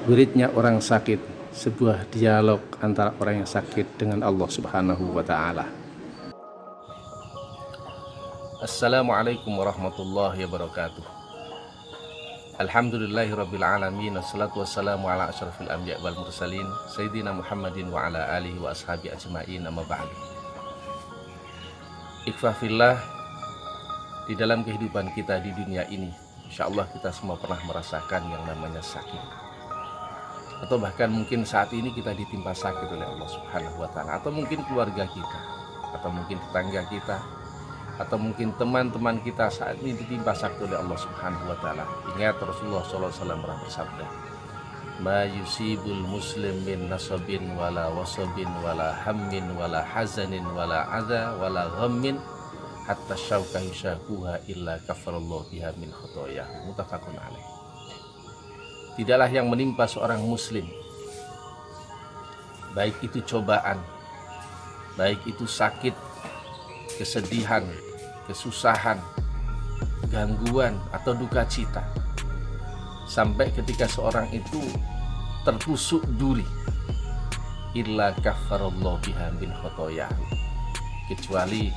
wiridnya orang sakit, sebuah dialog antara orang yang sakit dengan Allah Subhanahu wa Ta'ala. Assalamualaikum warahmatullahi wabarakatuh. Alhamdulillahirabbil alamin, wassalatu wassalamu ala asyrafil anbiya wal mursalin sayyidina Muhammadin wa ala alihi wa ashabi ajmain, amma ba'du. Ikhwafillah, di dalam kehidupan kita di dunia ini, insyaallah kita semua pernah merasakan yang namanya sakit. Atau bahkan mungkin saat ini kita ditimpa sakit oleh Allah Subhanahu wa Ta'ala, atau mungkin keluarga kita, atau mungkin tetangga kita, atau mungkin teman-teman kita saat ini ditimpa sakit oleh Allah Subhanahu wa Ta'ala. Ingat, Rasulullah SAW pernah bersabda, ma yusibul muslim min nasabin wala wasabin wala hammin wala hazanin wala adha wala ghammin hatta syauka yushakuha illa kafarallahu biha min khotoyah. Muttafaqun alaih. Tidaklah yang menimpa seorang muslim, baik itu cobaan, baik itu sakit, kesedihan, kesusahan, gangguan atau duka cita, sampai ketika seorang itu tertusuk duri, illa kafarallahu biha min khotoyah, kecuali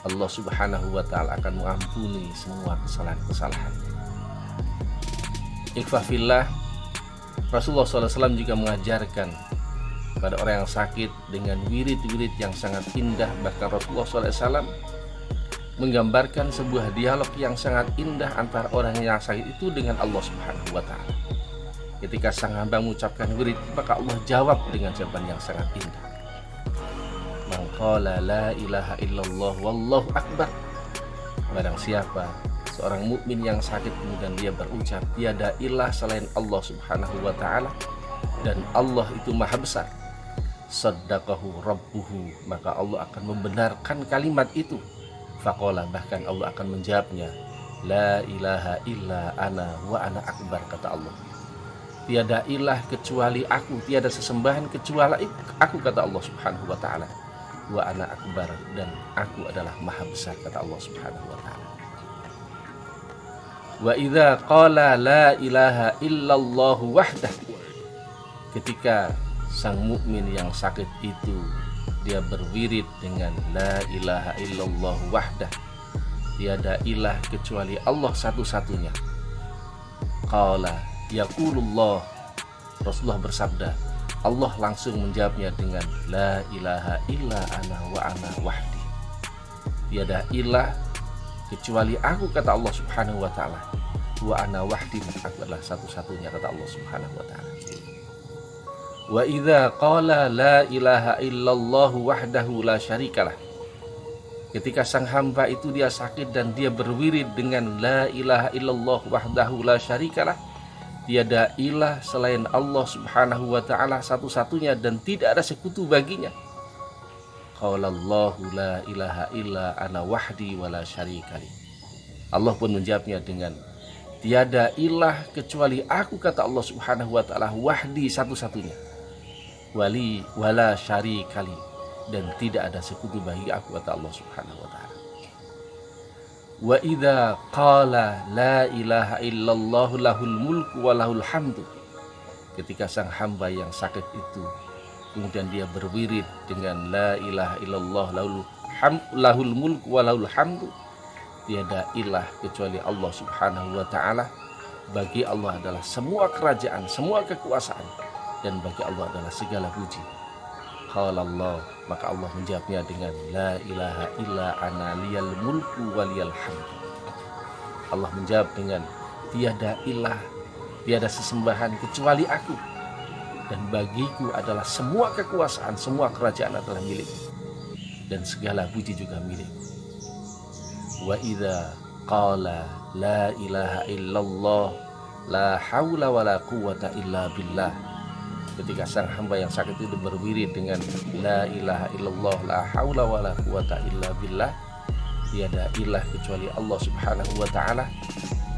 Allah Subhanahu wa Ta'ala akan mengampuni semua kesalahan-kesalahan. Ikhwafillah, Rasulullah SAW juga mengajarkan pada orang yang sakit dengan wirid-wirid yang sangat indah. Bahkan Rasulullah SAW menggambarkan sebuah dialog yang sangat indah antara orang yang sakit itu dengan Allah Subhanahu wa Ta'ala. Ketika sang hamba mengucapkan wirid, maka Allah jawab dengan jawaban yang sangat indah. Man qala la ilaha illallah wallahu akbar. Barang siapa seorang mukmin yang sakit kemudian dia berucap tiada ilah selain Allah Subhanahu wa Ta'ala dan Allah itu maha besar, saddaqahu rabbuhu, maka Allah akan membenarkan kalimat itu. Faqala, bahkan Allah akan menjawabnya, la ilaha illa ana wa ana akbar, kata Allah. Tiada ilah kecuali aku, tiada sesembahan kecuali aku, kata Allah Subhanahu wa Ta'ala. Wa ana akbar, dan aku adalah maha besar, kata Allah Subhanahu wa Ta'ala. Wa idza qala la ilaha illallah wahdah, ketika sang mukmin yang sakit itu dia berwirid dengan la ilaha illallah wahdah, tiada ilah kecuali Allah satu-satunya. Qala yaqulullah, Rasulullah bersabda, Allah langsung menjawabnya dengan la ilaha illa ana wa ana wahdi, tiada ilah kecuali aku, kata Allah Subhanahu wa Ta'ala. Wa ana wahdi, aku adalah satu-satunya, kata Allah Subhanahu wa Ta'ala. Wa idza qala la ilaha illallah wahdahu la syarikalah, ketika sang hamba itu dia sakit dan dia berwirid dengan la ilaha illallah wahdahu la syarikalah, tiada ilah selain Allah Subhanahu wa Ta'ala satu-satunya dan tidak ada sekutu baginya. Qaulallahu la ilaha illa ana wahdi wa la syarikali, Allah pun menjawabnya dengan tiada ilah kecuali aku, kata Allah Subhanahu wa Ta'ala, wahdi satu-satunya, wali wala syarikali, dan tidak ada sekutu bagi aku, kata Allah Subhanahu wa Ta'ala. Wa idza qala la ilaha illallah lahul mulku wa lahul hamdu, ketika sang hamba yang sakit itu kemudian dia berwirid dengan la ilaha illallah lahul mulku wa lahul hamdu, tiada ilah kecuali Allah Subhanahu wa Ta'ala, bagi Allah adalah semua kerajaan, semua kekuasaan, dan bagi Allah adalah segala puji. Qala Allah, maka Allah menjawabnya dengan la ilaha illa ana liyal mulku wa liyal hamdu. Allah menjawab dengan tiada ilah, tiada sesembahan kecuali aku, dan bagiku adalah semua kekuasaan, semua kerajaan adalah milikku, dan segala puji juga milikku. Wa idza qala la ilaha illallah la haula wa la quwata illa billah, ketika sang hamba yang sakit itu berwirid dengan la ilaha illallah la haula wa la quwata illa billah, tiada ilah kecuali Allah Subhanahu wa Ta'ala,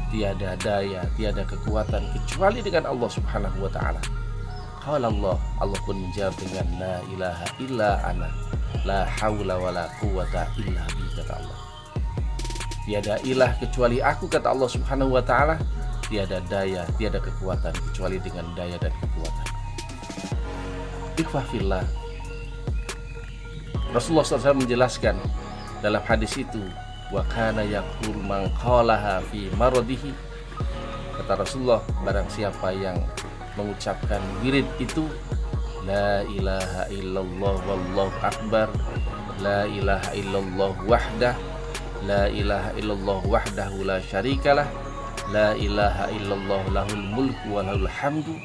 tiada daya, tiada kekuatan kecuali dengan Allah Subhanahu wa Ta'ala. Qala Allah, Allah pun menjawab dengan la ilaha illa ana la haula wa la quwata illa billah, kata Allah. Tiada ilah kecuali aku, kata Allah Subhanahu wa Ta'ala, tiada daya, tiada kekuatan kecuali dengan daya dan kekuatan. Ikhwah fillah, Rasulullah SAW menjelaskan dalam hadis itu, wa kana yaqul man qalaha fi maradihi. Kata Rasulullah, barang siapa yang mengucapkan wirid itu, la ilaha illallah wallahu akbar, la ilaha illallah wahdah, la ilaha illallah wahdahu la syarikalah, la ilaha illallah lahul mulku wa lahul hamdu,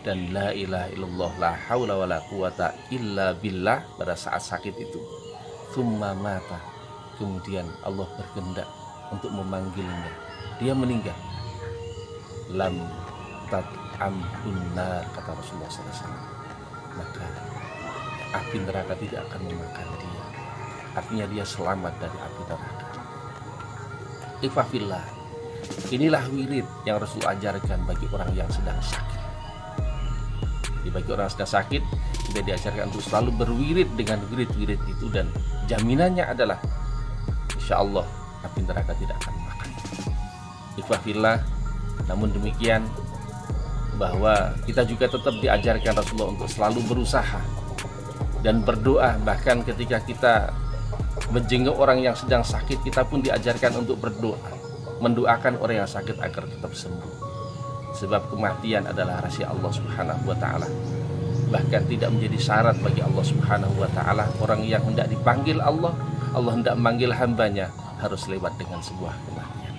dan la ilaha illallah la haula wa la quwata illa billah pada saat sakit itu. Tsumma mata, kemudian Allah berkehendak untuk memanggilnya, dia meninggal. Lam tat'amhun nar, kata Rasulullah SAW, maka api neraka tidak akan memakan dia. Artinya dia selamat dari api neraka. Ikhwah fillah, inilah wirid yang Rasul ajarkan bagi orang yang sedang sakit. Bagi orang yang sedang sakit, kita diajarkan untuk selalu berwirid dengan wirid-wirid itu, dan jaminannya adalah insya Allah api neraka tidak akan makan. Ikhwah fillah, namun demikian bahwa kita juga tetap diajarkan Rasulullah untuk selalu berusaha dan berdoa. Bahkan ketika kita menjenguk orang yang sedang sakit, kita pun diajarkan untuk berdoa, mendoakan orang yang sakit agar tetap sembuh. Sebab kematian adalah rahasia Allah Subhanahu wa ta'ala. Bahkan tidak menjadi syarat bagi Allah Subhanahu wa ta'ala. Orang yang hendak dipanggil Allah, Allah hendak memanggil hambanya, harus lewat dengan sebuah kematian.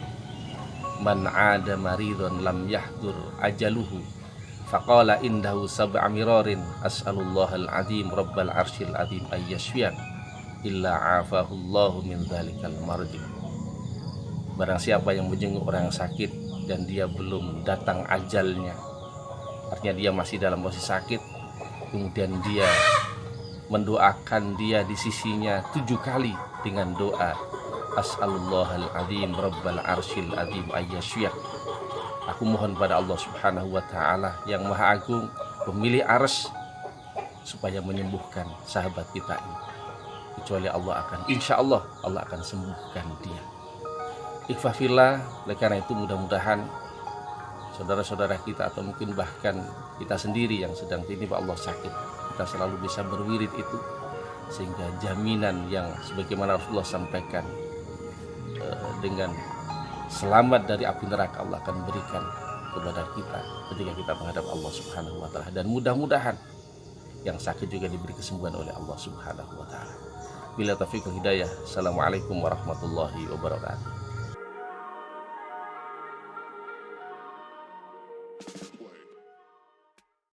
Man 'ada maridun lam yahdur ajaluhu faqala indahu sab'a mirarin as'alullahal azim rabbal arsyil azim ayyashfiyan illa 'afahullahu min dzalikal mardi. Barang siapa yang menjenguk orang yang sakit dan dia belum datang ajalnya, artinya dia masih dalam posisi sakit, kemudian dia mendoakan dia di sisinya 7 kali dengan doa as'alullahal azim rabbal arsyil azim ayyashfiyan. Aku mohon pada Allah Subhanahu wa ta'ala yang maha agung, pemilik arsy, supaya menyembuhkan sahabat kita ini. Kecuali Allah akan, insya Allah Allah akan sembuhkan dia. Ikhwah fillah, oleh karena itu mudah-mudahan saudara-saudara kita atau mungkin bahkan kita sendiri yang sedang tiba Allah sakit, kita selalu bisa berwirid itu, sehingga jaminan yang sebagaimana Rasulullah sampaikan dengan selamat dari api neraka Allah akan berikan kepada kita ketika kita menghadap Allah Subhanahu wa ta'ala. Dan mudah-mudahan yang sakit juga diberi kesembuhan oleh Allah Subhanahu wa ta'ala. Bila taufiq wal hidayah. Assalamualaikum warahmatullahi wabarakatuh.